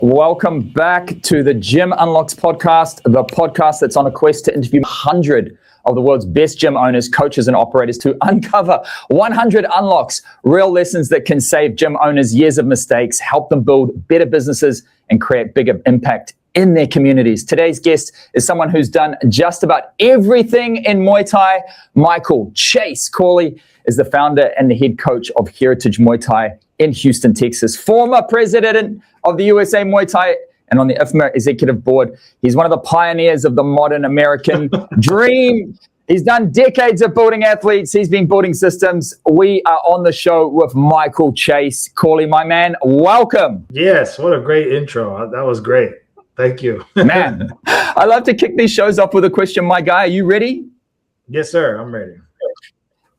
Welcome back to the Gym Unlocks podcast, the podcast that's on a quest to interview 100 of the world's best gym owners, coaches, and operators to uncover 100 unlocks, real lessons that can save gym owners years of mistakes, help them build better businesses, and create bigger impact in their communities. Today's guest is someone who's done just about everything in Muay Thai. Michael Chase Corley is the founder and the head coach of Heritage Muay Thai in Houston, Texas, former president of the USA Muay Thai and on the IFMA executive board. He's one of the pioneers of the modern American dream. He's done decades of building athletes. He's been building systems. We are on the show with Michael Chase Corley, my man. Welcome. Yes, what a great intro. That was great. Thank you. Man, I love to kick these shows off with a question. My guy, are you ready? Yes, sir. I'm ready.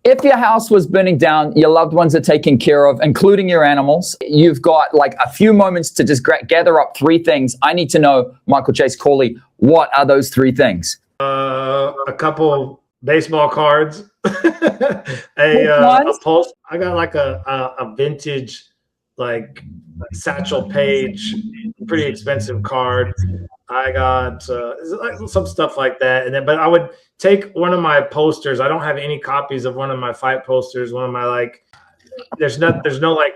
If your house was burning down, your loved ones are taken care of, including your animals, you've got like a few moments to just gather up three things. I need to know, Michael Chase Corley, what are those three things? A couple baseball cards, a pulse. I got like a vintage like Satchel Paige, pretty expensive card. I got some stuff like that, and then but I would take one of my posters. I don't have any copies of one of my fight posters. One of my like, there's no like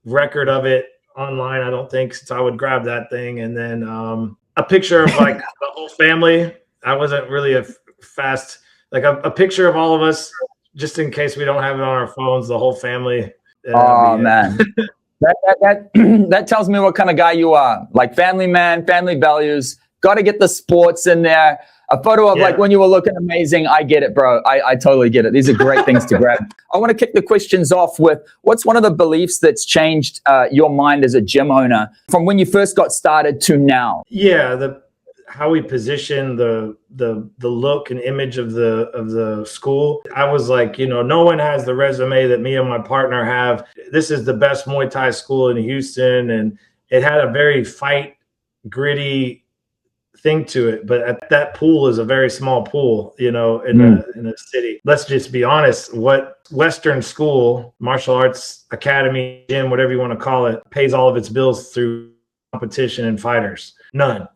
record of it online. I don't think, so I would grab that thing, and then a picture of like the whole family. I wasn't really a fast like a picture of all of us, just in case we don't have it on our phones. The whole family. Oh man. That tells me what kind of guy you are. Like family man, family values. Got to get the sports in there. A photo of like when you were looking amazing. I get it, bro. I totally get it. These are great things to grab. I want to kick the questions off with what's one of the beliefs that's changed your mind as a gym owner from when you first got started to now? Yeah, how we position the look and image of the school. I was like, no one has the resume that me and my partner have. This is the best Muay Thai school in Houston, and it had a very fight, gritty thing to it. But that pool is a very small pool, in a city. Let's just be honest. What Western school, martial arts academy, gym, whatever you want to call it, pays all of its bills through competition and fighters? None,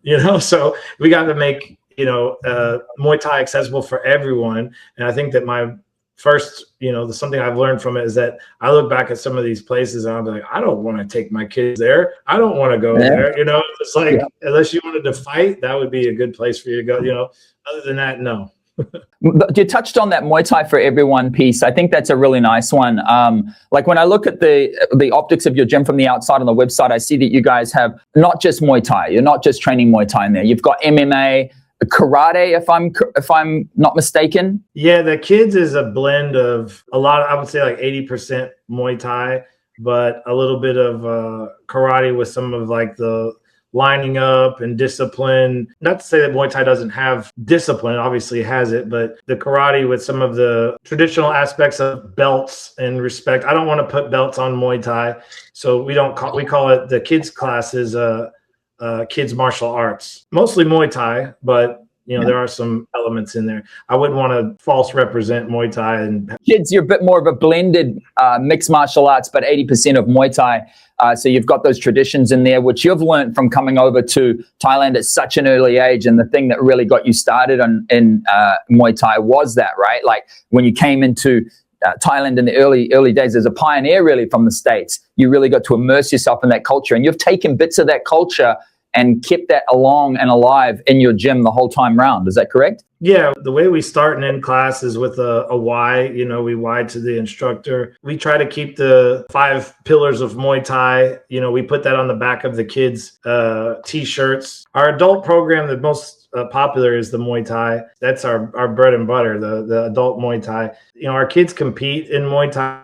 so we got to make, Muay Thai accessible for everyone. And I think that my first, something I've learned from it is that I look back at some of these places and I'm like, I don't want to take my kids there. I don't want to go there. It's like, unless you wanted to fight, that would be a good place for you to go, other than that, no. You touched on that Muay Thai for everyone piece. I think that's a really nice one. Like when I look at the optics of your gym from the outside on the website, I see that you guys have not just Muay Thai. You're not just training Muay Thai in there. You've got MMA, karate, if I'm not mistaken. Yeah, the kids is a blend of a lot. I would say like 80% Muay Thai, but a little bit of karate with some of like the lining up and discipline. Not to say that Muay Thai doesn't have discipline, obviously it has it, but the karate with some of the traditional aspects of belts and respect. I don't want to put belts on Muay Thai, so we call it the kids classes, kids martial arts. Mostly Muay Thai, but there are some elements in there. I wouldn't want to false represent Muay Thai. And kids, you're a bit more of a blended mixed martial arts, but 80% of Muay Thai. So you've got those traditions in there, which you've learned from coming over to Thailand at such an early age. And the thing that really got you started in Muay Thai was that, right? Like when you came into Thailand in the early days as a pioneer, really from the States, you really got to immerse yourself in that culture. And you've taken bits of that culture and kept that along and alive in your gym the whole time round. Is that correct? Yeah, the way we start and end class is with a why. We why to the instructor. We try to keep the 5 pillars of Muay Thai. We put that on the back of the kids' T-shirts. Our adult program, the most popular, is the Muay Thai. That's our bread and butter, the adult Muay Thai. Our kids compete in Muay Thai.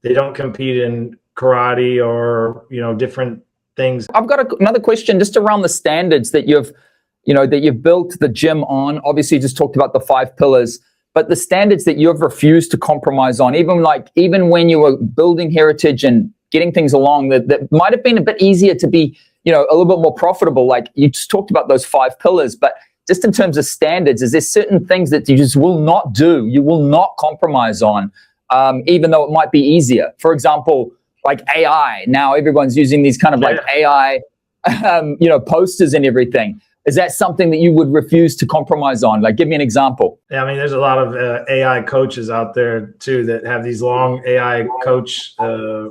They don't compete in karate or, different things. I've got another question just around the standards that you've built the gym on. Obviously, you just talked about the 5 pillars, but the standards that you've refused to compromise on, even when you were building Heritage and getting things along that might have been a bit easier to be, a little bit more profitable. Like you just talked about those 5 pillars, but just in terms of standards, is there certain things that you just will not do, you will not compromise on, even though it might be easier? For example, like AI. Now everyone's using these kind of like AI posters and everything. Is that something that you would refuse to compromise on? Like, give me an example. Yeah, I mean, there's a lot of AI coaches out there too that have these long AI coach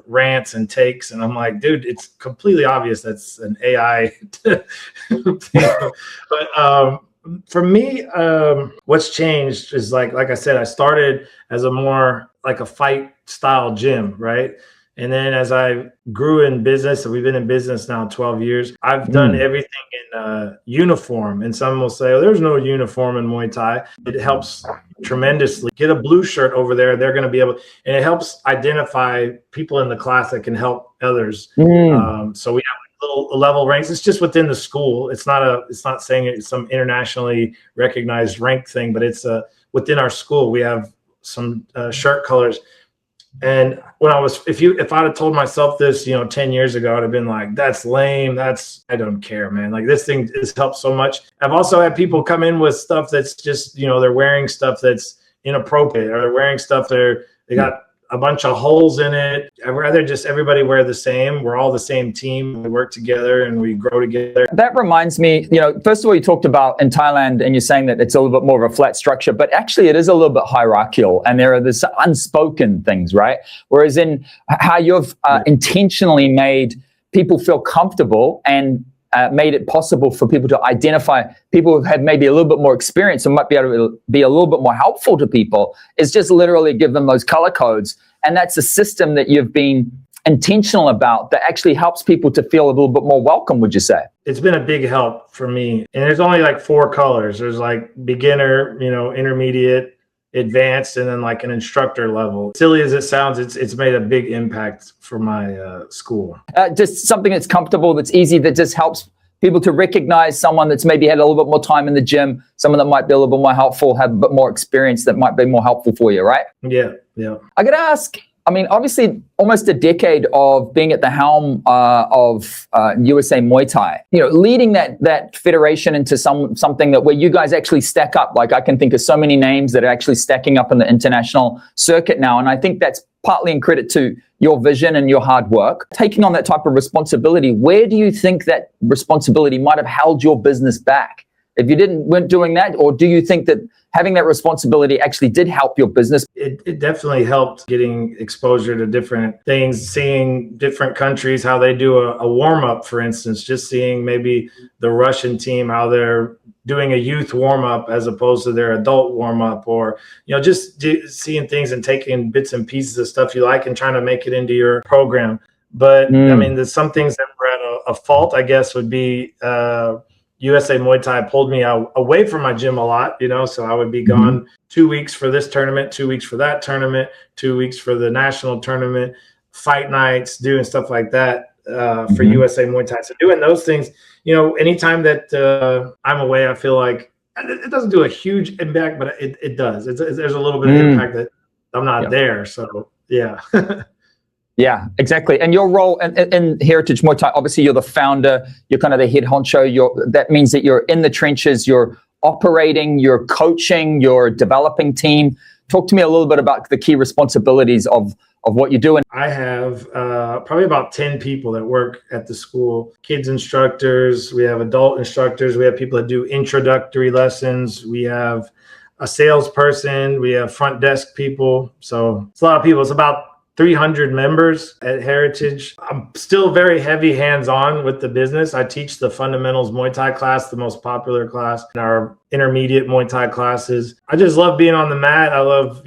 rants and takes, and I'm like, dude, it's completely obvious that's an AI thing. But for me, what's changed is like I said, I started as a more like a fight style gym, right? And then as I grew in business, and we've been in business now 12 years, I've done everything in uniform. And some will say, oh, there's no uniform in Muay Thai. It helps tremendously. Get a blue shirt over there. They're going to be able, and it helps identify people in the class that can help others. So we have little level ranks. It's just within the school. It's not saying it's some internationally recognized rank thing, but it's within our school. We have some shirt colors. And when if I'd have told myself this, 10 years ago, I'd have been like, that's lame. I don't care, man. Like, this thing has helped so much. I've also had people come in with stuff that's just, they're wearing stuff that's inappropriate, or they're wearing stuff they got a bunch of holes in it. I'd rather just everybody wear the same. We're all the same team. We work together and we grow together. That reminds me, first of all, you talked about in Thailand, and you're saying that it's a little bit more of a flat structure, but actually it is a little bit hierarchical, and there are this unspoken things, right? Whereas in how you've intentionally made people feel comfortable and made it possible for people to identify people who've had maybe a little bit more experience and might be able to be a little bit more helpful to people, is just literally give them those color codes. And that's a system that you've been intentional about that actually helps people to feel a little bit more welcome, would you say? It's been a big help for me. And there's only like 4 colors. There's like beginner, intermediate, advanced, and then like an instructor level. Silly as it sounds, it's made a big impact for my school. Just something that's comfortable, that's easy, that just helps people to recognize someone that's maybe had a little bit more time in the gym, someone that might be a little bit more helpful, have a bit more experience that might be more helpful for you, right? Yeah. I got to ask, obviously almost a decade of being at the helm of USA Muay Thai, leading that federation into something that where you guys actually stack up. Like, I can think of so many names that are actually stacking up in the international circuit now. And I think that's partly in credit to your vision and your hard work. Taking on that type of responsibility, where do you think that responsibility might have held your business back? If you weren't doing that, or do you think that having that responsibility actually did help your business? It definitely helped getting exposure to different things, seeing different countries, how they do a warm-up, for instance, just seeing maybe the Russian team, how they're doing a youth warm-up as opposed to their adult warm-up, or, just seeing things and taking bits and pieces of stuff you like and trying to make it into your program. But there's some things that were at a fault, I guess, would be USA Muay Thai pulled me away from my gym a lot, so I would be gone 2 weeks for this tournament, 2 weeks for that tournament, 2 weeks for the national tournament, fight nights, doing stuff like that for USA Muay Thai. So doing those things, anytime that I'm away, I feel like it doesn't do a huge impact, but it does. There's a little bit of impact that I'm not there. So, yeah. Yeah, exactly. And your role in Heritage Muay Thai, obviously you're the founder, you're kind of the head honcho. That means that you're in the trenches, you're operating, you're coaching, you're developing team. Talk to me a little bit about the key responsibilities of what you do. I have probably about 10 people that work at the school. Kids instructors, we have adult instructors, we have people that do introductory lessons, we have a salesperson, we have front desk people. So it's a lot of people. It's about 300 members at Heritage. I'm still very heavy hands-on with the business. I teach the fundamentals Muay Thai class, the most popular class, and our intermediate Muay Thai classes. I just love being on the mat. I love,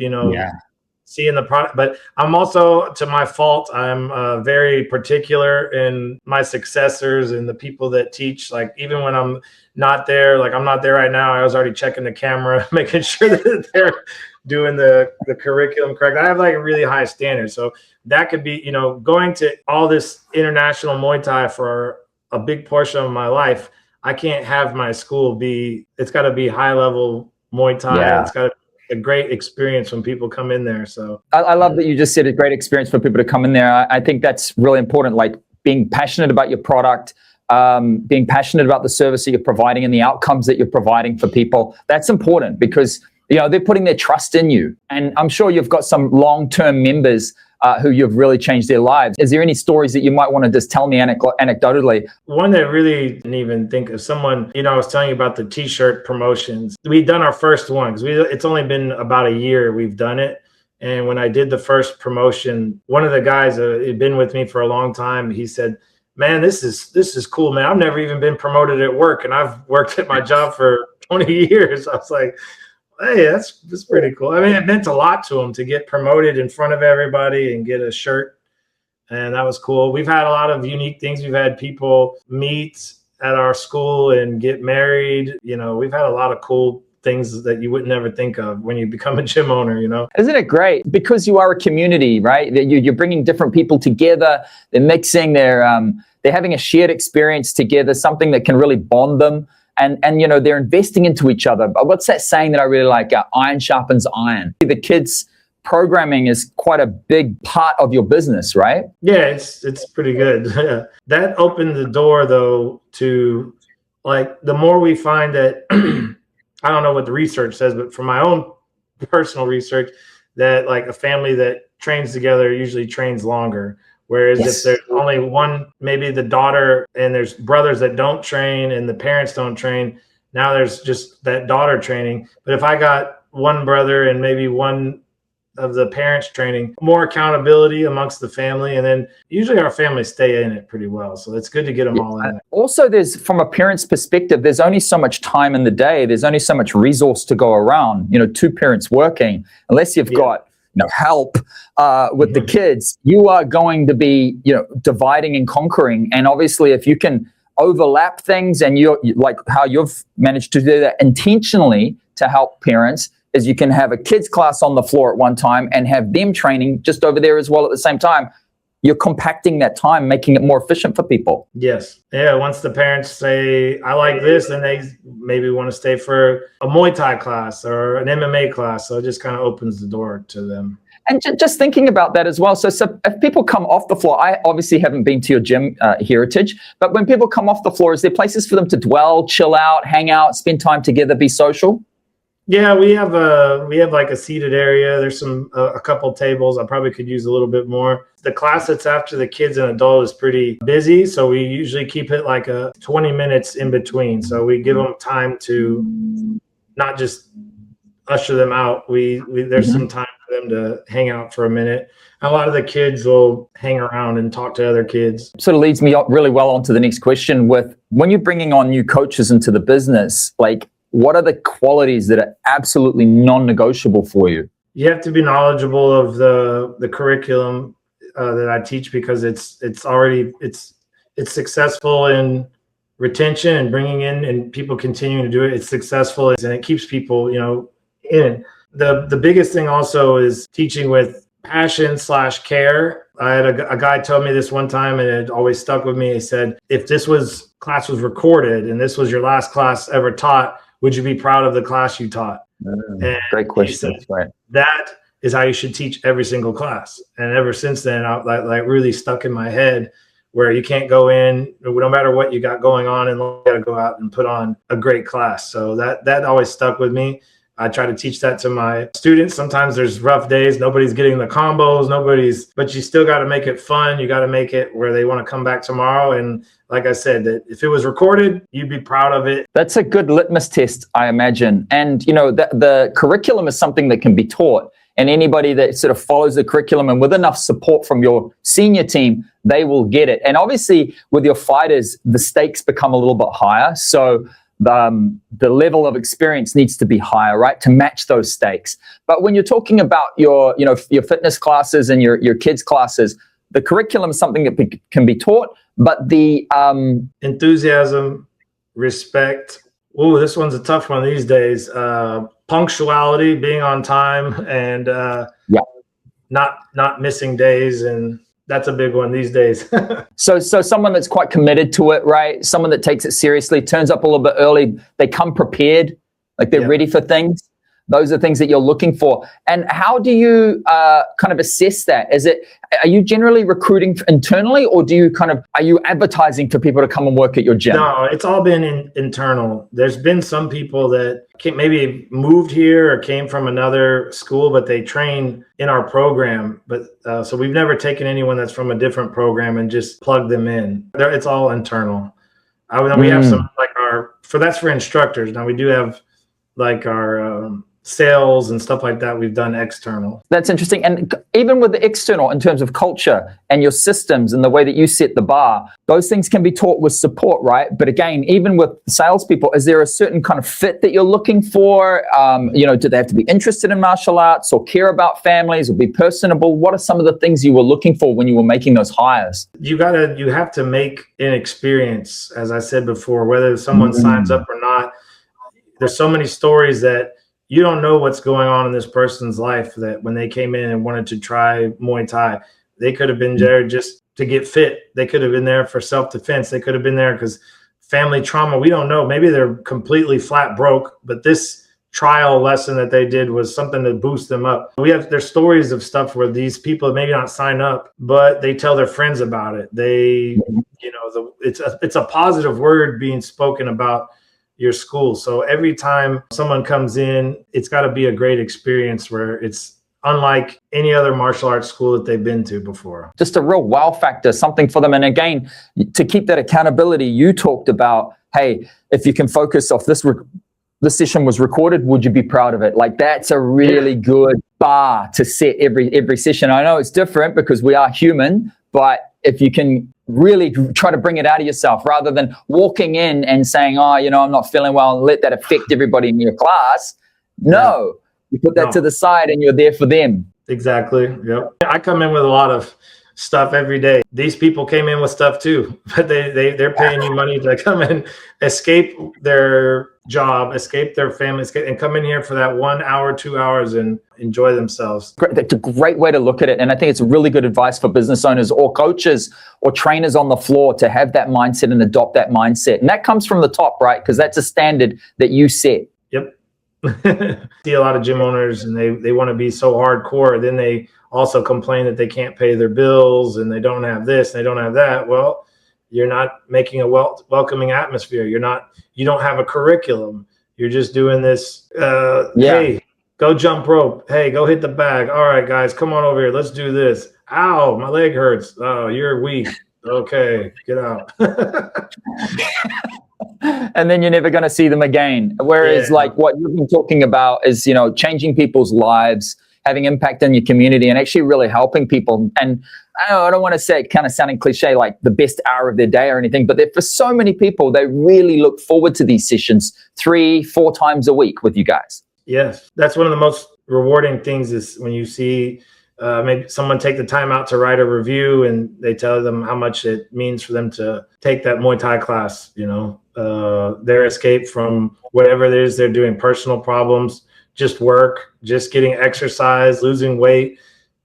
seeing the product, but I'm also, to my fault, I'm very particular in my successors and the people that teach. Like, even when I'm not there, like I'm not there right now, I was already checking the camera, making sure that they're doing the curriculum correct. I have like a really high standard. So that could be, going to all this international Muay Thai for a big portion of my life. I can't have my school it's got to be high level Muay Thai. Yeah. It's got to be a great experience when people come in there. So I love that you just said a great experience for people to come in there. I think that's really important. Like, being passionate about your product, being passionate about the service that you're providing and the outcomes that you're providing for people. That's important because they're putting their trust in you. And I'm sure you've got some long-term members who you've really changed their lives. Is there any stories that you might want to just tell me anecdotally? One that really didn't even think of someone, I was telling you about the t-shirt promotions. We've done our first one because it's only been about a year we've done it. And when I did the first promotion, one of the guys had been with me for a long time. He said, "Man, this is cool, man. I've never even been promoted at work, and I've worked at my job for 20 years." I was like, "Hey, that's pretty cool." I mean, it meant a lot to him to get promoted in front of everybody and get a shirt, and that was cool. We've had a lot of unique things. We've had people meet at our school and get married. We've had a lot of cool things that you would never think of when you become a gym owner, Isn't it great? Because you are a community, right? You're bringing different people together. They're mixing. They're having a shared experience together, something that can really bond them. And they're investing into each other. But what's that saying that I really like? Iron sharpens iron. The kids' programming is quite a big part of your business, right? Yeah, it's pretty good. That opened the door, though, to the more we find that I don't know what the research says, but from my own personal research, that a family that trains together usually trains longer. Whereas if there's only one, maybe the daughter, and there's brothers that don't train and the parents don't train, now there's just that daughter training. But if I got one brother and maybe one of the parents training, more accountability amongst the family, and then usually our families stay in it pretty well. So it's good to get them all in there. Also, from a parent's perspective, there's only so much time in the day. There's only so much resource to go around. Two parents working, unless you've got help with the kids, you are going to be dividing and conquering. And obviously, if you can overlap things, and you're like how you've managed to do that intentionally to help parents, is you can have a kids class on the floor at one time and have them training just over there as well at the same time. You're compacting that time, making it more efficient for people. Yes. Yeah. Once the parents say, "I like this," then they maybe want to stay for a Muay Thai class or an MMA class. So it just kind of opens the door to them. And just thinking about that as well. So if people come off the floor, I obviously haven't been to your gym, Heritage, but when people come off the floor, is there places for them to dwell, chill out, hang out, spend time together, be social? Yeah, we have a seated area. There's a couple tables. I probably could use a little bit more. The class that's after the kids and adult is pretty busy, so we usually keep it 20 minutes in between. So we give them time to not just usher them out. There's some time for them to hang out for a minute. A lot of the kids will hang around and talk to other kids. Sort of leads me up really well onto the next question. With when you're bringing on new coaches into the business, what are the qualities that are absolutely non-negotiable for you? You have to be knowledgeable of the curriculum that I teach, because it's successful in retention and bringing in and people continuing to do it. It's successful and it keeps people, in. The biggest thing also is teaching with passion/care. I had a guy tell me this one time, and it always stuck with me. He said, "If this class was recorded and this was your last class ever taught, would you be proud of the class you taught?" Great question. That's right. That is how you should teach every single class. And ever since then, I really stuck in my head, where you can't go in, no matter what you got going on, and you got to go out and put on a great class. So that always stuck with me. I try to teach that to my students. Sometimes there's rough days. Nobody's getting the combos. But you still got to make it fun. You got to make it where they want to come back tomorrow. And like I said, that if it was recorded, you'd be proud of it. That's a good litmus test, I imagine. And, the curriculum is something that can be taught. And anybody that sort of follows the curriculum and with enough support from your senior team, they will get it. And obviously, with your fighters, the stakes become a little bit higher. So the level of experience needs to be higher, right, to match those stakes. But when you're talking about your fitness classes and your kids' classes, the curriculum is something that can be taught, but the enthusiasm, respect. Oh, this one's a tough one these days. Punctuality, being on time, and not missing days, and that's a big one these days. So someone that's quite committed to it, right? Someone that takes it seriously, turns up a little bit early. They come prepared, they're ready for things. Those are things that you're looking for. And how do you kind of assess that? Are you generally recruiting internally, or are you advertising for people to come and work at your gym? No, it's all been internal. There's been some people that maybe moved here or came from another school, but they train in our program. But so we've never taken anyone that's from a different program and just plugged them in. It's all internal. We have some that's for instructors. Now we do have like our sales and stuff like that. We've done external. That's interesting. And even with the external, in terms of culture and your systems and the way that you set the bar, those things can be taught with support, right? But again, even with salespeople, is there a certain kind of fit that you're looking for? Do they have to be interested in martial arts or care about families or be personable? What are some of the things you were looking for when you were making those hires? You have to make an experience, as I said before, whether someone signs up or not. There's so many stories that you don't know what's going on in this person's life, that when they came in and wanted to try Muay Thai, they could have been there just to get fit. They could have been there for self-defense. They could have been there because family trauma. We don't know. Maybe they're completely flat broke, but this trial lesson that they did was something to boost them up. There's stories of stuff where these people maybe not sign up, but they tell their friends about it. It's a positive word being spoken about your school. So every time someone comes in, it's got to be a great experience where it's unlike any other martial arts school that they've been to before. Just a real wow factor, something for them. And again, to keep that accountability, you talked about, hey, if you can focus off this session was recorded, would you be proud of it? Like, that's a really good bar to set every session. I know it's different because we are human, but if you can really try to bring it out of yourself rather than walking in and saying, I'm not feeling well, and let that affect everybody in your class. No, you put that to the side and you're there for them. Exactly. Yep. I come in with a lot of stuff every day. These people came in with stuff too, but they're paying you money to come and escape their job, escape their family, and come in here for that 1 hour, 2 hours and enjoy themselves. That's a great way to look at it. And I think it's really good advice for business owners or coaches or trainers on the floor to have that mindset and adopt that mindset. And that comes from the top, right? Because that's a standard that you set. Yep. See a lot of gym owners and they want to be so hardcore. Then they also complain that they can't pay their bills and they don't have this, they don't have that. Well, you're not making a welcoming atmosphere. You don't have a curriculum. You're just doing this. Hey, go jump rope. Hey, go hit the bag. All right, guys, come on over here. Let's do this. Ow, my leg hurts. Oh, you're weak. Okay, get out. And then you're never going to see them again. Whereas like what you've been talking about is, changing people's lives, having impact in your community and actually really helping people. And I don't want to say it kind of sounding cliche, like the best hour of their day or anything, but for so many people, they really look forward to these sessions 3-4 times a week with you guys. Yes. That's one of the most rewarding things is when you see maybe someone take the time out to write a review and they tell them how much it means for them to take that Muay Thai class, their escape from whatever it is they're doing, personal problems, just work, just getting exercise, losing weight,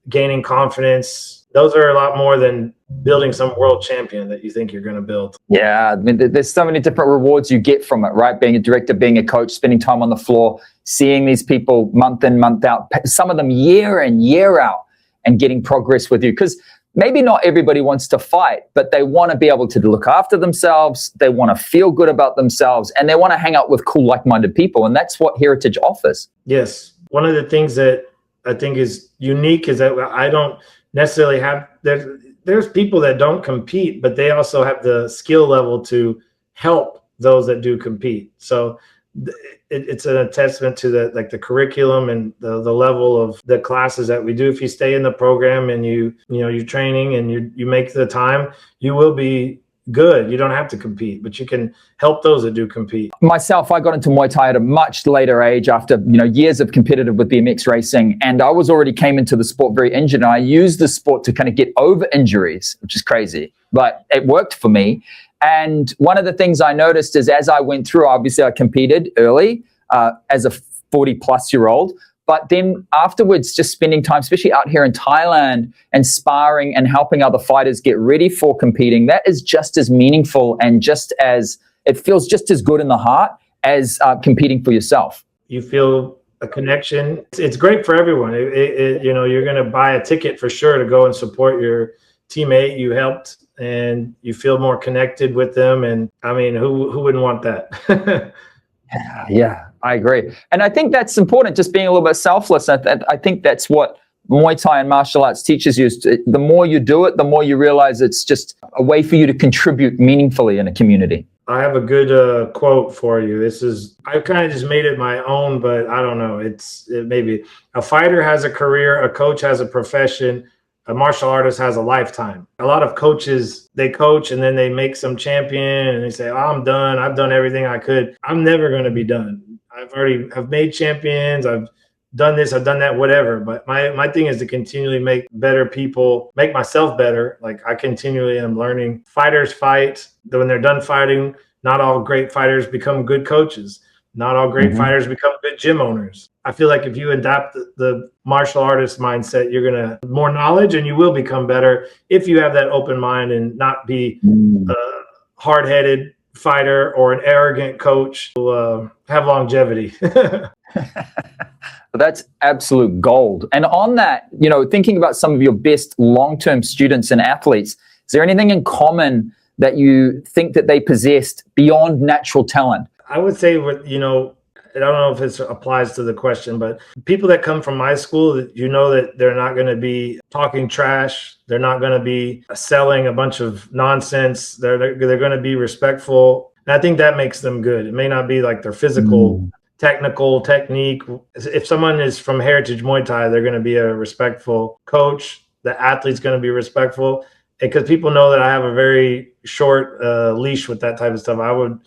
gaining confidence. Those are a lot more than building some world champion that you think you're going to build. Yeah, I mean, there's so many different rewards you get from it, right? Being a director, being a coach, spending time on the floor, seeing these people month in, month out, some of them year in, year out, and getting progress with you. Because maybe not everybody wants to fight, but they want to be able to look after themselves. They want to feel good about themselves, and they want to hang out with cool, like-minded people. And that's what Heritage offers. Yes. One of the things that I think is unique is that I don't necessarily have, there's people that don't compete, but they also have the skill level to help those that do compete. So it's an attestament to the curriculum and the level of the classes that we do. If you stay in the program and you're training and you make the time, you will be good. You don't have to compete, but you can help those that do compete. Myself, I got into Muay Thai at a much later age after years of competitive with BMX racing, and I came into the sport very injured, and I used the sport to kind of get over injuries, which is crazy, but it worked for me. And one of the things I noticed is as I went through, obviously I competed early as a 40-plus-year-old, but then afterwards, just spending time, especially out here in Thailand, and sparring and helping other fighters get ready for competing, that is just as meaningful and it feels just as good in the heart as competing for yourself. You feel a connection. It's great for everyone. You know, you're going to buy a ticket for sure to go and support your teammate you helped, and you feel more connected with them. And I mean, who wouldn't want that? Yeah, I agree. And I think that's important, just being a little bit selfless. I think that's what Muay Thai and martial arts teaches you. The more you do it, the more you realize it's just a way for you to contribute meaningfully in a community. I have a good quote for you. I kind of just made it my own, but I don't know. It maybe a fighter has a career, a coach has a profession, a martial artist has a lifetime. A lot of coaches, they coach and then they make some champion and they say, oh, I'm done. I've done everything I could. I'm never going to be done. I've made champions. I've done this, I've done that, whatever. But my thing is to continually make better people, make myself better. Like I continually am learning. Fighters fight. When they're done fighting, not all great fighters become good coaches. Not all great fighters become good gym owners. I feel like if you adapt the martial artist mindset, you're going to more knowledge and you will become better if you have that open mind and not be a hard-headed fighter or an arrogant coach who will have longevity. That's absolute gold. And on that, you know, thinking about some of your best long-term students and athletes, is there anything in common that you think that they possessed beyond natural talent? I would say, you know, I don't know if this applies to the question, but people that come from my school, you know that they're not going to be talking trash. They're not going to be selling a bunch of nonsense. They're going to be respectful. And I think that makes them good. It may not be like their physical technical technique. If someone is from Heritage Muay Thai, they're going to be a respectful coach. The athlete's going to be respectful. Because people know that I have a very short leash with that type of stuff. I would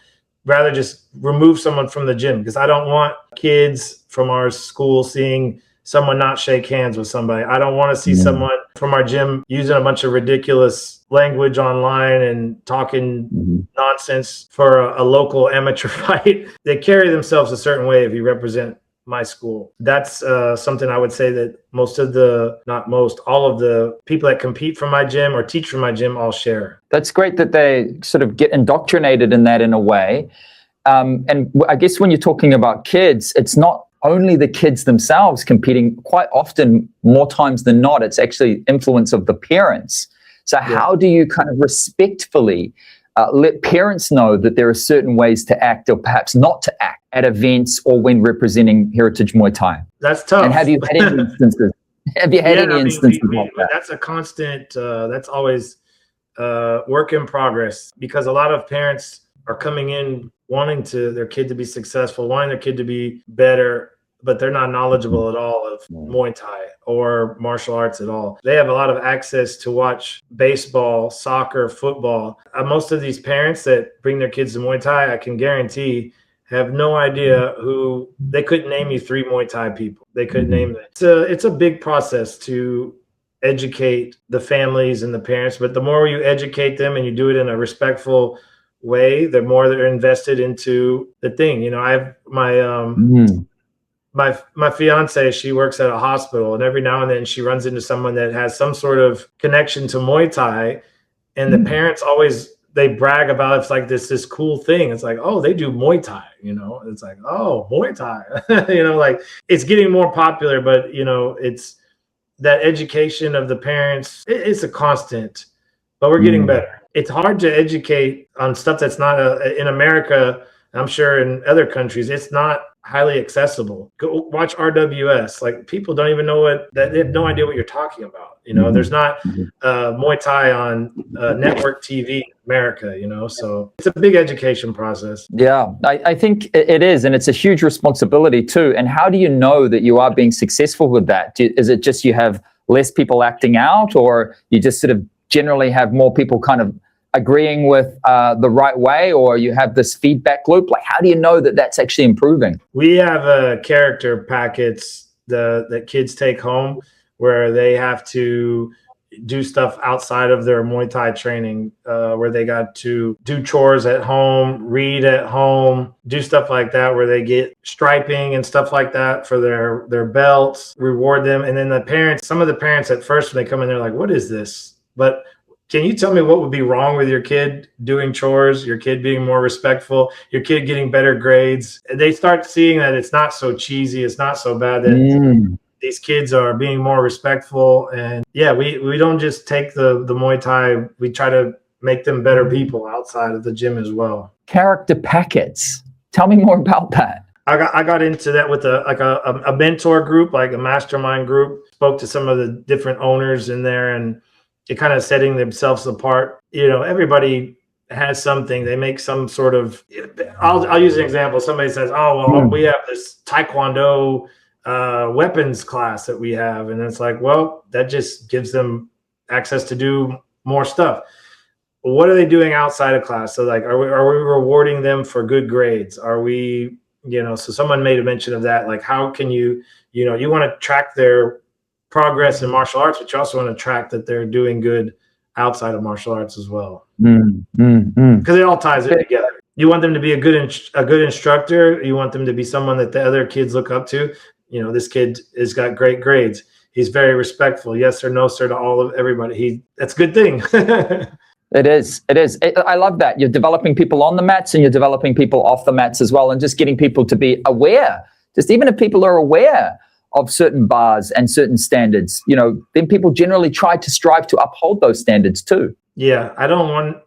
rather just remove someone from the gym because I don't want kids from our school seeing someone not shake hands with somebody. I don't want to see someone from our gym using a bunch of ridiculous language online and talking nonsense for a local amateur fight. They carry themselves a certain way if you represent my school. That's something I would say that all of the people that compete for my gym or teach for my gym all share. That's great that they sort of get indoctrinated in that in a way. And I guess when you're talking about kids, it's not only the kids themselves competing. Quite often, more times than not, it's actually influence of the parents. So how do you kind of respectfully let parents know that there are certain ways to act or perhaps not to act at events or when representing Heritage Muay Thai? That's tough. And have you had any instances? Have you had any instances like that? That's a constant, that's always work in progress because a lot of parents are coming in wanting their kid to be successful, wanting their kid to be better, but they're not knowledgeable at all of Muay Thai or martial arts at all. They have a lot of access to watch baseball, soccer, football. Most of these parents that bring their kids to Muay Thai, I can guarantee, have no idea who. They couldn't name you 3 Muay Thai people. They couldn't name them. It's a big process to educate the families and the parents, but the more you educate them and you do it in a respectful way, the more they're invested into the thing. You know, I have my fiance, she works at a hospital, and every now and then she runs into someone that has some sort of connection to Muay Thai, and the parents always, they brag about it's like this cool thing. It's like, oh, they do Muay Thai, you know. It's like, oh, Muay Thai. You know, like it's getting more popular, but you know, it's that education of the parents, it's a constant, but we're getting better. It's hard to educate on stuff that's not in America. I'm sure in other countries, it's not highly accessible. Go watch RWS. Like people don't even know they have no idea what you're talking about. You know, there's not Muay Thai on network TV in America, you know, so it's a big education process. Yeah, I think it is. And it's a huge responsibility too. And how do you know that you are being successful with that? Is it just you have less people acting out, or you just sort of generally have more people kind of agreeing with the right way, or you have this feedback loop? Like, how do you know that that's actually improving? We have character packets that kids take home where they have to do stuff outside of their Muay Thai training, where they got to do chores at home, read at home, do stuff like that, where they get striping and stuff like that for their belts, reward them. And then some of the parents at first, when they come in, they're like, what is this? But can you tell me what would be wrong with your kid doing chores, your kid being more respectful, your kid getting better grades? They start seeing that it's not so cheesy, it's not so bad, that these kids are being more respectful. And yeah, we don't just take the Muay Thai, we try to make them better people outside of the gym as well. Character packets. Tell me more about that. I got into that with a mentor group, like a mastermind group. Spoke to some of the different owners in there, and it kind of setting themselves apart. You know, everybody has something. They make some sort of. I'll use an example. Somebody says, "Oh, well, we have this Taekwondo weapons class that we have," and it's like, well, that just gives them access to do more stuff. What are they doing outside of class? So, like, are we rewarding them for good grades? Are we, you know? So, someone made a mention of that. Like, how can you want to track their progress in martial arts, but you also want to track that they're doing good outside of martial arts as well, because it all ties it together. You want them to be a good instructor. You want them to be someone that the other kids look up to. You know, this kid has got great grades. He's very respectful. Yes or no, sir, to all of everybody. That's a good thing. It is. I love that. You're developing people on the mats and you're developing people off the mats as well, and just getting people to be aware. Just even if people are aware of certain bars and certain standards, you know, then people generally try to strive to uphold those standards too. Yeah,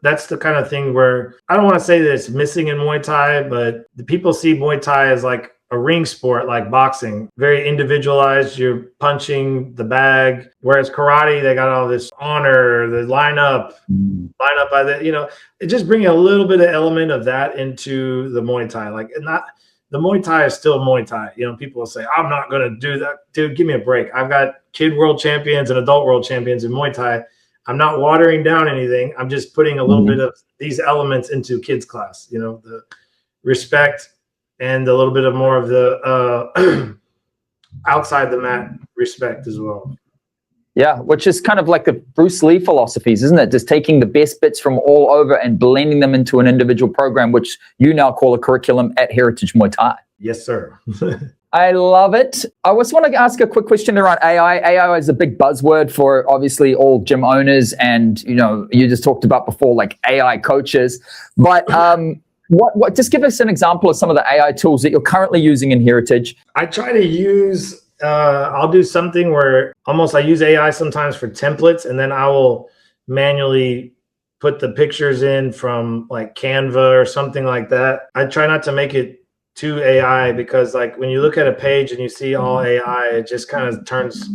that's the kind of thing where I don't want to say that it's missing in Muay Thai, but the people see Muay Thai as like a ring sport, like boxing, very individualized. You're punching the bag, whereas karate, they got all this honor, the line up by the, you know, it just bringing a little bit of element of that into the Muay Thai. Like, not the Muay Thai is still Muay Thai. You know, people will say, I'm not going to do that. Dude, give me a break. I've got kid world champions and adult world champions in Muay Thai. I'm not watering down anything. I'm just putting a little bit of these elements into kids class, you know, the respect and a little bit of more of the outside the mat respect as well. Yeah, which is kind of like the Bruce Lee philosophies, isn't it? Just taking the best bits from all over and blending them into an individual program, which you now call a curriculum at Heritage Muay Thai. Yes, sir. I love it. I just want to ask a quick question around AI. AI is a big buzzword for obviously all gym owners, and you know, you just talked about before, like AI coaches. But what? Just give us an example of some of the AI tools that you're currently using in Heritage. I try to use. I'll do something where almost I use AI sometimes for templates, and then I will manually put the pictures in from like Canva or something like that. I try not to make it too AI, because like when you look at a page and you see all AI, it just kind of turns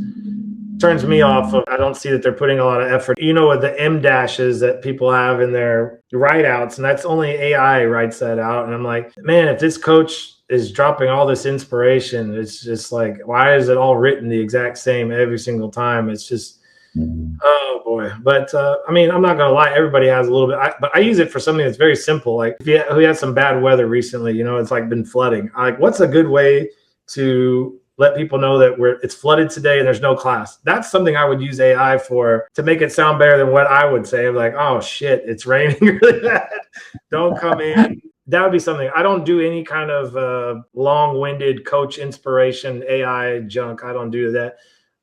me off. I don't see that they're putting a lot of effort. You know, with the M dashes that people have in their write outs, and that's only AI writes that out. And I'm like, man, if this coach is dropping all this inspiration, it's just like, why is it all written the exact same every single time? It's just, oh boy. But I mean, I'm not gonna lie, everybody has a little bit, but I use it for something that's very simple. Like we had some bad weather recently, you know, it's like been flooding. Like, what's a good way to let people know that it's flooded today and there's no class? That's something I would use AI for, to make it sound better than what I would say. I'm like, oh shit, it's raining really bad. Don't come in. That would be something. I don't do any kind of long-winded coach inspiration AI junk. I don't do that.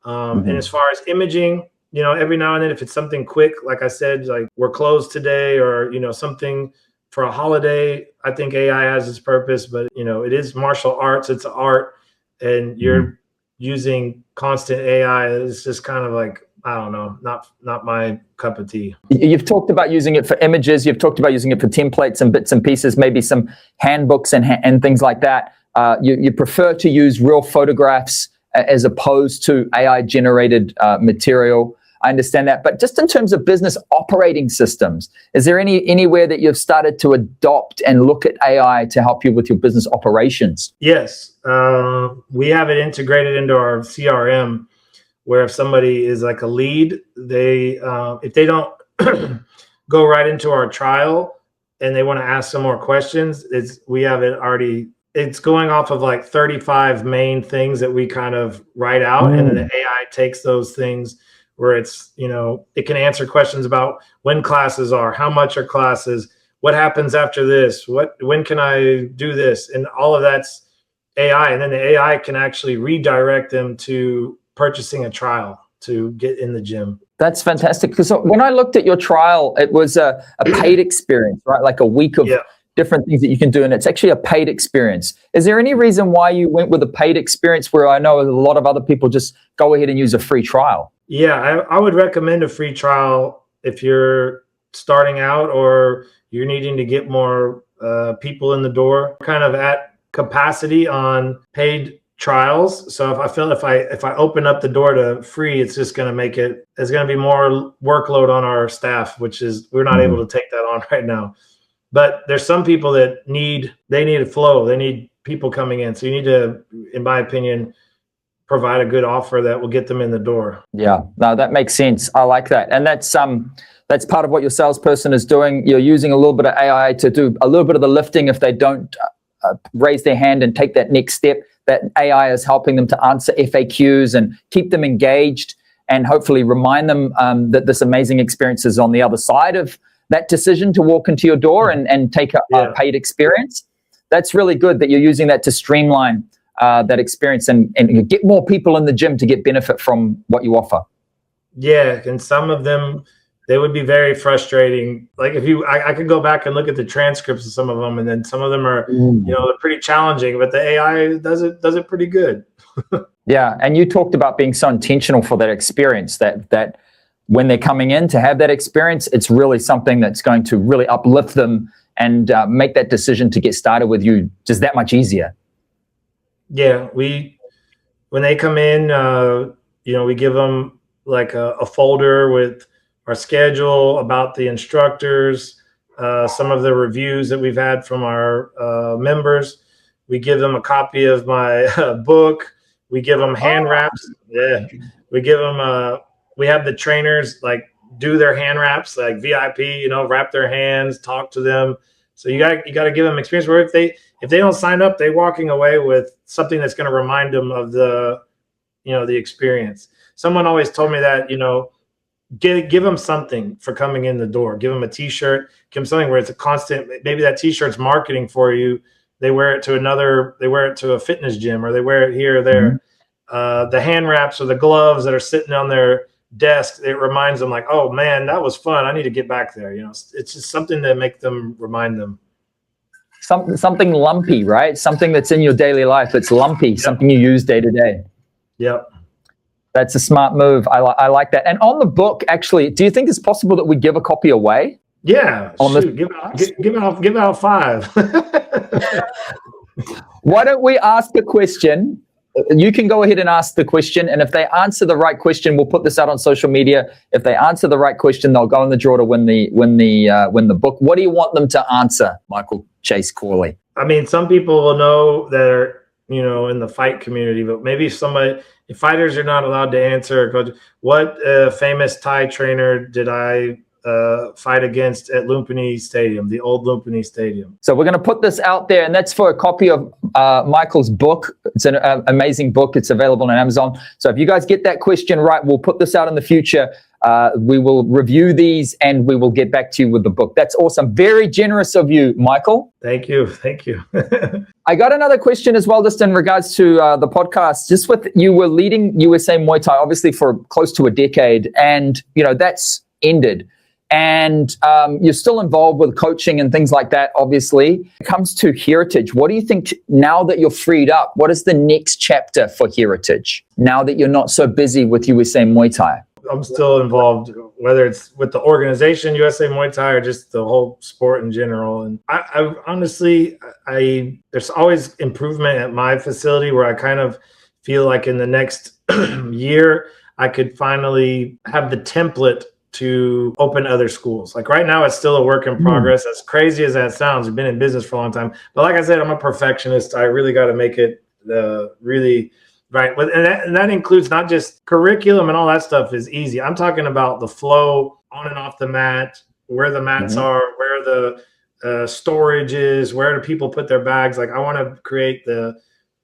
And as far as imaging, you know, every now and then, if it's something quick, like I said, like we're closed today, or, you know, something for a holiday, I think AI has its purpose. But, you know, it is martial arts. It's art. And you're using constant AI. It's just kind of like, I don't know, not my cup of tea. You've talked about using it for images. You've talked about using it for templates and bits and pieces, maybe some handbooks and things like that. You prefer to use real photographs as opposed to AI-generated material. I understand that. But just in terms of business operating systems, is there anywhere that you've started to adopt and look at AI to help you with your business operations? Yes. We have it integrated into our CRM, where if somebody is like a lead, they if they don't go right into our trial and they want to ask some more questions, we have it already. It's going off of like 35 main things that we kind of write out, and then the AI takes those things where it's, you know, it can answer questions about when classes are, how much are classes, what happens after this, when can I do this, and all of that's AI, and then the AI can actually redirect them to purchasing a trial to get in the gym. That's fantastic. Because when I looked at your trial, it was a paid experience, right? Like a week of different things that you can do, and it's actually a paid experience. Is there any reason why you went with a paid experience where I know a lot of other people just go ahead and use a free trial? Yeah, I would recommend a free trial if you're starting out or you're needing to get more people in the door, kind of at capacity on paid trials. So if I open up the door to free, it's just going to make it, there's going to be more workload on our staff, which is, we're not able to take that on right now. But there's some people that need a flow. They need people coming in. So you need to, in my opinion, provide a good offer that will get them in the door. Yeah, no, that makes sense. I like that. And that's part of what your salesperson is doing. You're using a little bit of AI to do a little bit of the lifting if they don't raise their hand and take that next step. That AI is helping them to answer FAQs and keep them engaged and hopefully remind them that this amazing experience is on the other side of that decision to walk into your door and take a paid experience. That's really good that you're using that to streamline that experience and get more people in the gym to get benefit from what you offer. Yeah, and some of them, they would be very frustrating. Like I could go back and look at the transcripts of some of them, and then some of them are, they're pretty challenging, but the AI does it pretty good. Yeah, and you talked about being so intentional for that experience, that when they're coming in to have that experience, it's really something that's going to really uplift them and make that decision to get started with you just that much easier. Yeah, when they come in, we give them like a folder with our schedule, about the instructors, some of the reviews that we've had from our members. We give them a copy of my book. We give them hand wraps. Yeah, we give them. We have the trainers like do their hand wraps, like VIP. Wrap their hands, talk to them. So you got to give them experience where if they don't sign up, they're walking away with something that's going to remind them of the experience. Someone always told me that, give them something for coming in the door. Give them a T-shirt. Give them something where it's a constant. Maybe that T-shirt's marketing for you. They wear it to a fitness gym, or they wear it here or there. The hand wraps or the gloves that are sitting on their desk, it reminds them like, oh man, that was fun. I need to get back there. It's just something to make them, remind them. Something lumpy, right? Something that's in your daily life. It's lumpy. Something you use day to day. Yep. That's a smart move. I like that. And on the book, actually, do you think it's possible that we give a copy away? Yeah. Give out 5. Why don't we ask the question? You can go ahead and ask the question, and if they answer the right question, we'll put this out on social media. If they answer the right question, they'll go in the draw to win the book. What do you want them to answer, Michael Chase Corley? I mean, some people will know that are in the fight community, but maybe if fighters are not allowed to answer, what famous Thai trainer did I fight against at Lumpini Stadium, the old Lumpini Stadium? So we're going to put this out there, and that's for a copy of Michael's book. It's an amazing book. It's available on Amazon. So if you guys get that question right, we'll put this out in the future. We will review these, and we will get back to you with the book. That's awesome. Very generous of you, Michael. Thank you. I got another question as well, just in regards to the podcast. Just with you were leading USA Muay Thai, obviously, for close to a decade, and that's ended. And you're still involved with coaching and things like that, obviously. When it comes to Heritage, what do you think now that you're freed up? What is the next chapter for Heritage now that you're not so busy with USA Muay Thai? I'm still involved, whether it's with the organization USA Muay Thai or just the whole sport in general. And I honestly, there's always improvement at my facility where I kind of feel like in the next year, I could finally have the template to open other schools. Like right now, it's still a work in progress. As crazy as that sounds, I've been in business for a long time. But like I said, I'm a perfectionist. I really got to make it really right. And that includes not just curriculum and all that stuff is easy. I'm talking about the flow on and off the mat, where the mats are, where the storage is, where do people put their bags. Like I want to create the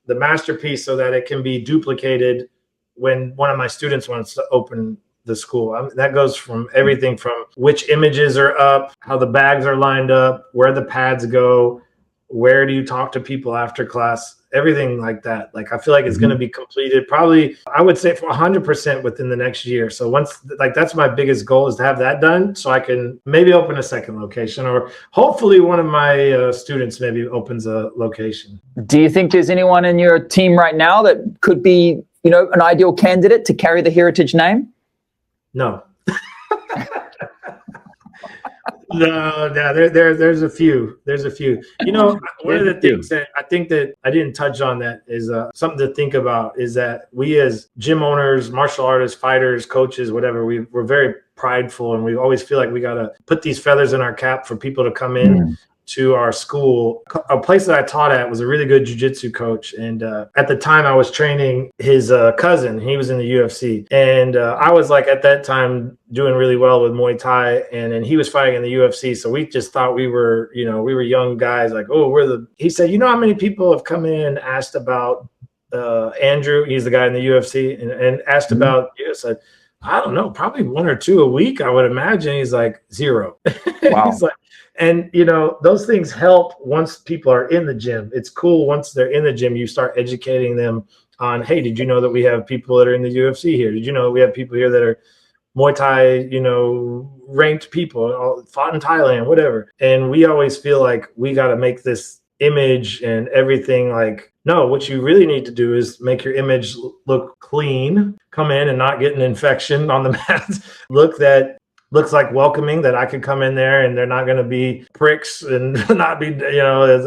masterpiece so that it can be duplicated when one of my students wants to open the school. That goes from everything from which images are up, how the bags are lined up, where the pads go, where do you talk to people after class, everything like that. Like, I feel like it's going to be completed probably, I would say, for 100% within the next year. So once, like, that's my biggest goal, is to have that done so I can maybe open a second location, or hopefully one of my students maybe opens a location. Do you think there's anyone in your team right now that could be, you know, an ideal candidate to carry the Heritage name? No. No, there's a few. There's a few. You know, one of the things that I think that I didn't touch on that is something to think about, is that we as gym owners, martial artists, fighters, coaches, whatever, we're very prideful, and we always feel like we got to put these feathers in our cap for people to come in to our school. A place that I taught at was a really good jiu-jitsu coach. And at the time I was training his cousin. He was in the UFC. And I was, like, at that time doing really well with Muay Thai. And he was fighting in the UFC. So we just thought we were, you know, we were young guys, like, oh, he said, you know how many people have come in and asked about Andrew? He's the guy in the UFC, and asked about you. I said, I don't know, probably one or two a week, I would imagine. He's like, 0. Wow. He's like, and, you know, those things help once people are in the gym. It's cool once they're in the gym, you start educating them on, hey, did you know that we have people that are in the UFC here? Did you know that we have people here that are Muay Thai, you know, ranked people, fought in Thailand, whatever. And we always feel like we got to make this image and everything, like, no, what you really need to do is make your image look clean, come in and not get an infection on the mat, looks like welcoming, that I could come in there and they're not going to be pricks and not be, you know, as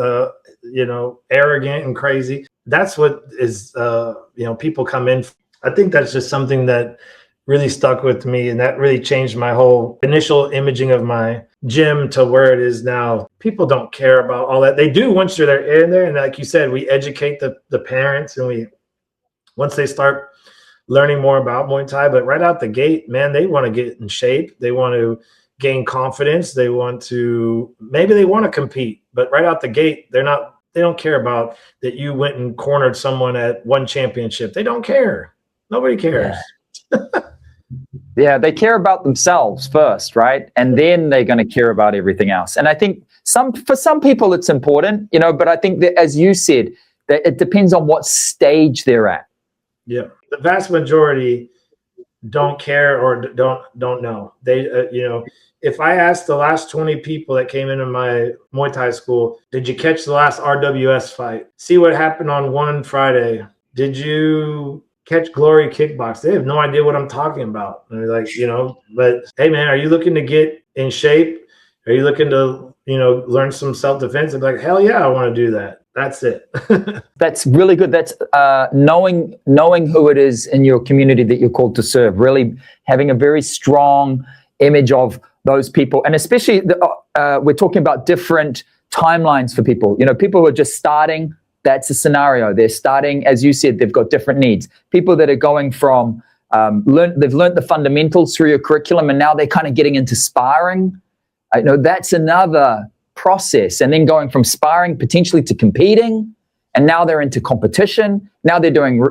you know, arrogant and crazy. That's what is, you know, people come in. I think that's just something that really stuck with me, and that really changed my whole initial imaging of my gym to where it is now. People don't care about all that. They do once they're in there, and like you said, we educate the parents, and once they start learning more about Muay Thai. But right out the gate, man, they want to get in shape. They want to gain confidence. They want to, maybe they want to compete, but right out the gate, they don't care about that you went and cornered someone at one championship. They don't care. Nobody cares. Yeah, they care about themselves first, right? And then they're going to care about everything else. And I think for some people it's important, you know, but I think that, as you said, that it depends on what stage they're at. Yeah. The vast majority don't care or don't know. They, you know, if I asked the last 20 people that came into my Muay Thai school, did you catch the last RWS fight? See what happened on one Friday? Did you catch Glory Kickbox? They have no idea what I'm talking about. And they're like, you know, but hey, man, are you looking to get in shape? Are you looking to, you know, learn some self-defense? I'm like, hell yeah, I want to do that. That's it. That's really good. That's knowing who it is in your community that you're called to serve, really having a very strong image of those people. And especially we're talking about different timelines for people. You know, people who are just starting, that's a scenario. They're starting, as you said, they've got different needs. People that are going from, they've learned the fundamentals through your curriculum, and now they're kind of getting into sparring. You know, that's another process. And then going from sparring potentially to competing, and now they're into competition. Now they're doing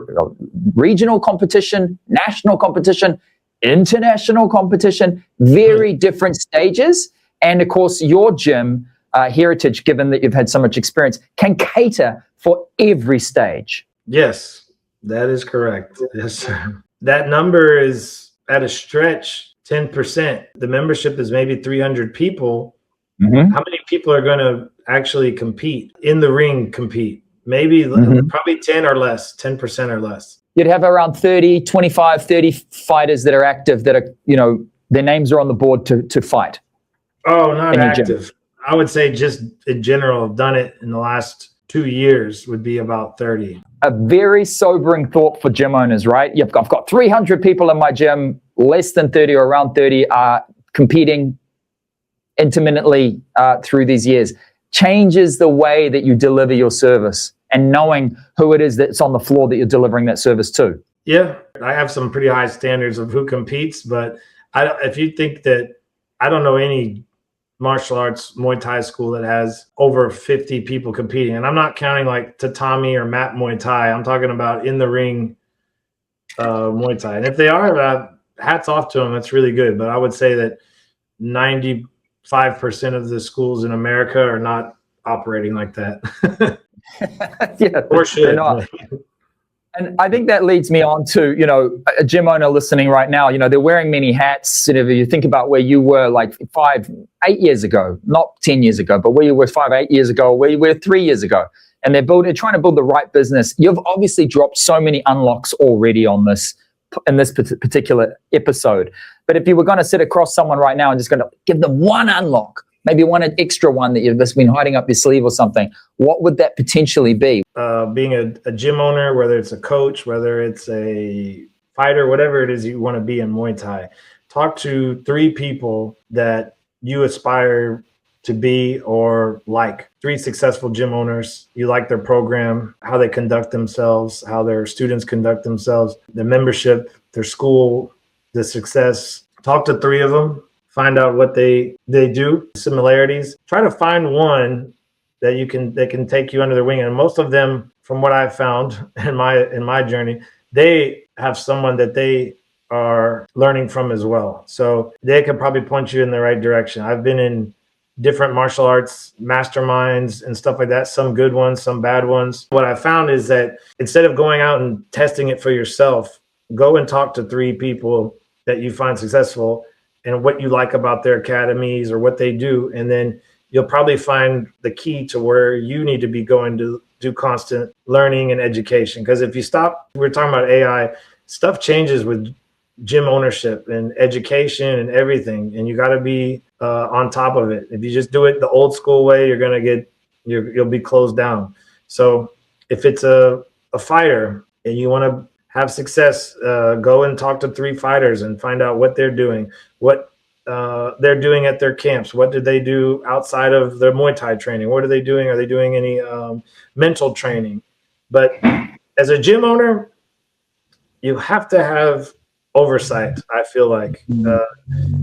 regional competition, national competition, international competition, very different stages. And of course, your gym, Heritage, given that you've had so much experience, can cater for every stage. Yes, that is correct. Yes, sir. That number is at a stretch 10%. The membership is maybe 300 people. Mm-hmm. How many people are going to actually compete in the ring? Maybe probably 10 or less, 10% or less. You'd have around 25, 30 fighters that are active, that are, you know, their names are on the board to fight. Oh, not active. I would say just in general, I've done it in the last 2 years, would be about 30. A very sobering thought for gym owners, right? I've got 300 people in my gym, less than 30 or around 30 are competing intermittently through these years. Changes the way that you deliver your service, and knowing who it is that's on the floor that you're delivering that service to. Yeah, I have some pretty high standards of who competes, but if you think that, I don't know any martial arts Muay Thai school that has over 50 people competing. And I'm not counting like Tatami or mat Muay Thai. I'm talking about in the ring Muay Thai. And if they are, hats off to them. That's really good. But I would say that 95% of the schools in America are not operating like that. Yeah, Or should. they're not. And I think that leads me on to, a gym owner listening right now, they're wearing many hats. And if you think about where you were like 8 years ago, not 10 years ago, but where you were 8 years ago, where you were 3 years ago, and they're trying to build the right business. You've obviously dropped so many unlocks already in this particular episode. But if you were going to sit across someone right now and just going to give them one unlock, maybe one extra one that you've just been hiding up your sleeve or something, what would that potentially be? Being a gym owner, whether it's a coach, whether it's a fighter, whatever it is you want to be in Muay Thai, talk to 3 people that you aspire to be or like. 3 successful gym owners. You like their program, how they conduct themselves, how their students conduct themselves, their membership, their school, the success. Talk to 3 of them. Find out what they do, similarities. Try to find one that can take you under their wing. And most of them, from what I've found in my journey, they have someone that they are learning from as well. So they can probably point you in the right direction. I've been in different martial arts masterminds and stuff like that, some good ones, some bad ones. What I found is that instead of going out and testing it for yourself, go and talk to 3 people that you find successful and what you like about their academies or what they do. And then you'll probably find the key to where you need to be going to do constant learning and education. Because if you stop, we're talking about AI, stuff changes with gym ownership and education and everything. And you got to be on top of it. If you just do it the old school way, you'll be closed down. So if it's a fighter and you want to have success, go and talk to 3 fighters and find out what they're doing, what they're doing at their camps. What did they do outside of their Muay Thai training? What are they doing? Are they doing any mental training? But as a gym owner, you have to have oversight. I feel like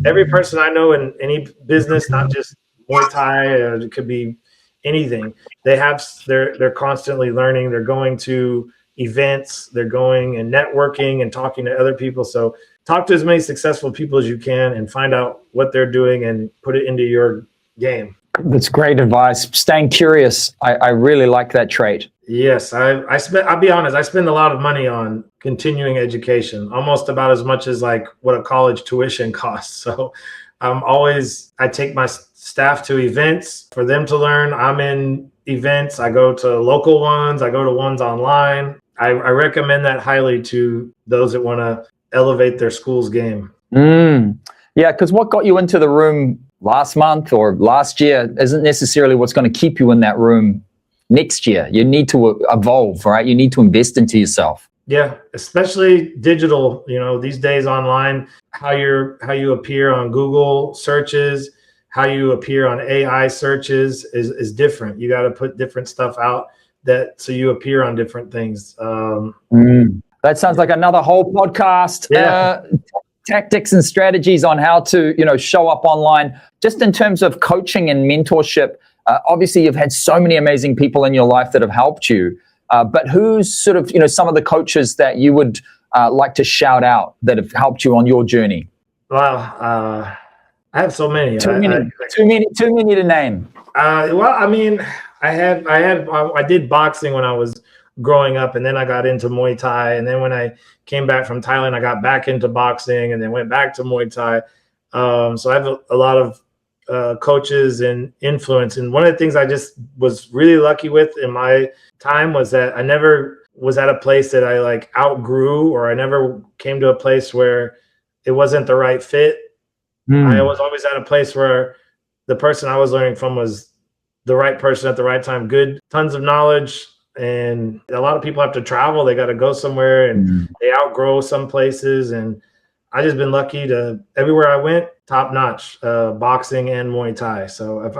every person I know in any business, not just Muay Thai, it could be anything. They're constantly learning. They're going to events, they're going and networking and talking to other people. So talk to as many successful people as you can and find out what they're doing and put it into your game. That's great advice. Staying curious. I really like that trait. Yes, I'll be honest, I spend a lot of money on continuing education, almost about as much as like what a college tuition costs. So I take my staff to events for them to learn. I'm in events. I go to local ones. I go to ones online. I recommend that highly to those that want to elevate their school's game. Yeah, because what got you into the room last month or last year isn't necessarily what's going to keep you in that room next year. You need to evolve, right? You need to invest into yourself. Yeah, especially digital, these days online, how you appear on Google searches, how you appear on AI searches is different. You got to put different stuff out so you appear on different things. That sounds like another whole podcast. Yeah. Tactics and strategies on how to, show up online. Just in terms of coaching and mentorship, obviously you've had so many amazing people in your life that have helped you. But who's sort of, some of the coaches that you would like to shout out that have helped you on your journey? Well, I have so many. Too many to name. I did boxing when I was growing up, and then I got into Muay Thai, and then when I came back from Thailand, I got back into boxing, and then went back to Muay Thai. So I have a lot of coaches and influence. And one of the things I just was really lucky with in my time was that I never was at a place that I like outgrew, or I never came to a place where it wasn't the right fit. I was always at a place where the person I was learning from was the right person at the right time. Good, tons of knowledge. And a lot of people have to travel. They got to go somewhere, and they outgrow some places. And I just been lucky to everywhere I went, top notch, boxing and Muay Thai. So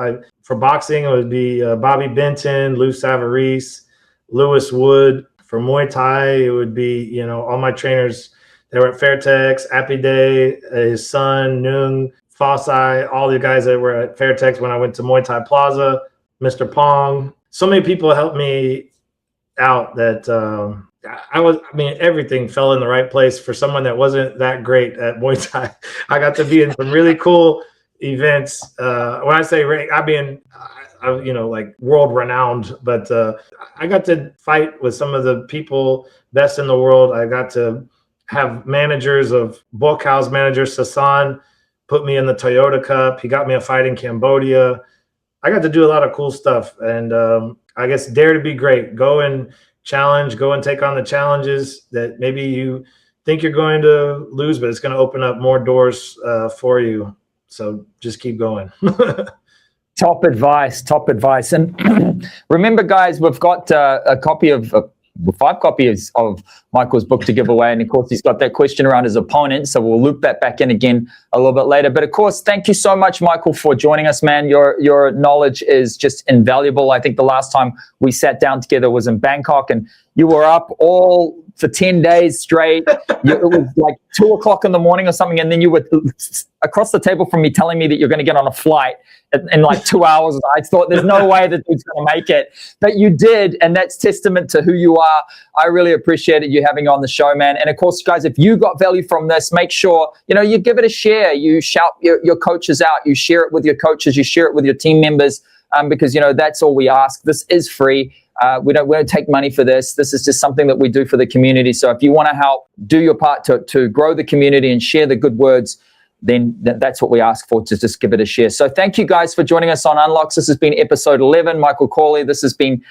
for boxing, it would be Bobby Benton, Lou Savarese, Lewis Wood. For Muay Thai, it would be, all my trainers that were at Fairtex, Apide, his son, Nung, Fossai, all the guys that were at Fairtex when I went to Muay Thai Plaza, Mr. Pong. So many people helped me out that everything fell in the right place for someone that wasn't that great at Muay Thai. I got to be in some really cool events. When I say I mean like world renowned, but I got to fight with some of the people best in the world. I got to have managers of Bokhao's manager, Sasan, put me in the Toyota Cup. He got me a fight in Cambodia. I got to do a lot of cool stuff. And I guess dare to be great. Go and challenge, go and take on the challenges that maybe you think you're going to lose, but it's going to open up more doors for you. So just keep going. Top advice. And remember, guys, we've got a copy of 5 copies of Michael's book to give away. And of course, he's got that question around his opponent. So we'll loop that back in again a little bit later. But of course, thank you so much, Michael, for joining us, man. Your knowledge is just invaluable. I think the last time we sat down together was in Bangkok, and you were up all for 10 days straight. It was like 2 o'clock in the morning or something. And then you were across the table from me telling me that you're going to get on a flight in like 2 hours. I thought there's no way that dude's going to make it. But you did. And that's testament to who you are. I really appreciated you having on the show, man. And of course, guys, if you got value from this, make sure, you give it a share. You shout your coaches out. You share it with your coaches. You share it with your team members because, that's all we ask. This is free. We don't take money for this. This is just something that we do for the community. So if you want to help do your part to grow the community and share the good words, then that's what we ask for, to just give it a share. So thank you guys for joining us on Unlocks. This has been episode 11. Michael Corley. This has been,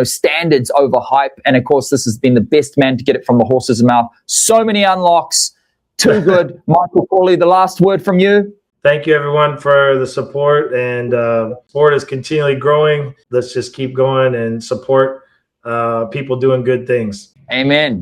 standards over hype. And of course, this has been the best man to get it from the horse's mouth. So many unlocks. Too good. Michael Corley, the last word from you. Thank you, everyone, for the support. And sport is continually growing. Let's just keep going and support people doing good things. Amen.